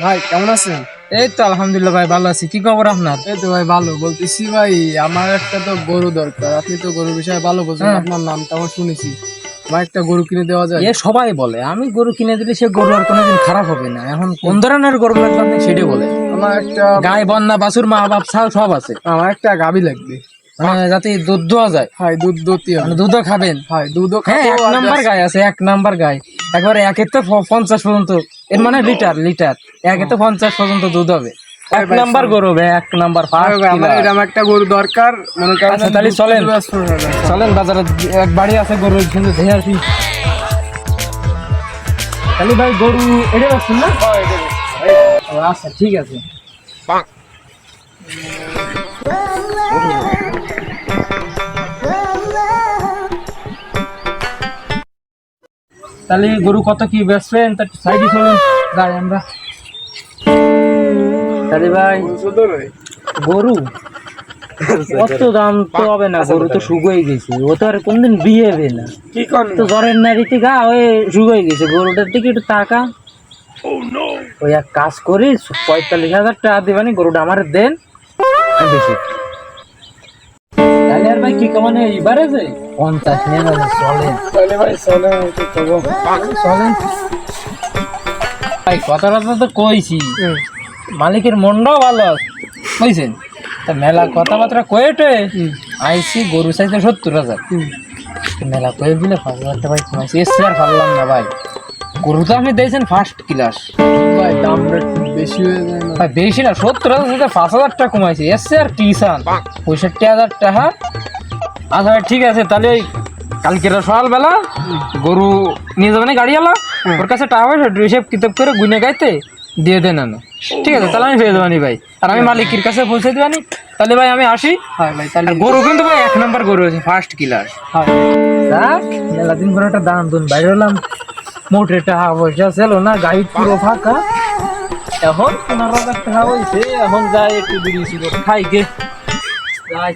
ভাই কেমন আছেন? এই তো আলহামদুলিল্লাহ ভাই, ভালো আছি। কি খবর আপনার? এই তো ভাই ভালো। বলতেছি ভাই, আমার একটা তো গরু দরকার। আপনি তো গরুর বিষয়ে ভালো বোঝেন, হ্যাঁ। আপনার নামটা আমার শুনেছি। আমার একটা গরু কিনে দেওয়া যায়? এ সবাই বলে আমি গরু কিনে দিলে সে গরু আর কোনোদিন খারাপ হবে না। এখন কোন ধরনের গরু লাগবে আপনি সেটাই বলে। আমার একটা গায়ে বন্যা বাছুর মা বাপ ছাল সব আছে, আমার একটা গাভী লাগবে। মানে যাতে দুধ দেওয়া যায়, ভাই দুধ দতি হবে। মানে দুধও খাবেন। ভাই দুধও হ্যাঁ, খাবো। এক নাম্বার গায়ে আছে, এক নাম্বার গায়ে। একবারে একের তো 50 পর্যন্ত, এর মানে লিটার লিটার একে তো 50 পর্যন্ত দুধ হবে। এক ভাই, নাম্বার গরু হবে, এক নাম্বার ফার্স্ট। আমার এরকম একটা গরু দরকার, মনে করেন। আচ্ছা, তাহলে চলেন চলেন বাজারে, এক বাড়ি আছে গরু, কিন্তু দেখে আসি। তাহলে ভাই গরু এটা রাখছেন না? ও, আচ্ছা ঠিক আছে। তাহলে গরু কত কি বেচবেন তার সাইডে চলুন, যাই আমরা। তাহলে ভাই গরু অত দাম তো হবে না, গরু তো শুকিয়ে গেছে, ও তো আর কোনদিন বিয়ে হবে না। কি করেন? তো জ্বরের নারীতে গা হয়ে শুকিয়ে গেছে, গরুটার দিকে একটু টাকা। ওই এক কাজ করি, 45,000 টাকা দিবানি, গরুটা আমার দেন, আমি বেশি। তাহলে আর ভাই কি মানে এবারে যে 50 নিয়ে না চলেন। তাহলে ভাই চলে চলেন ভাই, কথাটা তো কইছি, মালিকের মনটাও ভালো আছে, বুঝছেন? তা মেলা কথাবার্তা কয়েটে আইসি, গরু চাইতে 70,000, মেলা কয়ে দিলে 5,000 টাকা ভাই কমাইছি, এসে আর ভাবলাম না ভাই। গরু তো আপনি দিয়েছেন ফার্স্ট ক্লাস, ভাই দামটা একটু বেশি হয়ে যায় না? ভাই বেশি না, 70,000 5,000 টাকা কমাইছি, এসে আর কি চান? 65,000 টাকা। আচ্ছা ভাই ঠিক আছে, তাহলে ওই কালকে সকালবেলা গরু নিয়ে যাবেন গাড়িওয়ালা, ওর কাছে টাকা পয়সা হিসেব কিতাব করে গুনে গাইতে দিয়ে দেন না। ঠিক আছে, তাহলে আমি পেয়ে দেবানি ভাই, আর আমি মালিকের কাছে পৌঁছে দেবানি। তাহলে ভাই আমি আসি। হ্যাঁ ভাই, তাহলে আর গরু কিন্তু ভাই এক নাম্বার গরু আছে, ফার্স্ট ক্লাস। মেলা দিন করে একটা দাম দুন বাইরে হলাম, মোটে টাকা পয়সা ছিল না, গাড়ি পুরো ফাঁকা। এখন 15,000 টাকা হয়েছে, এখন যাই একটু বিড়ি সিগারেট খাই গে যাই।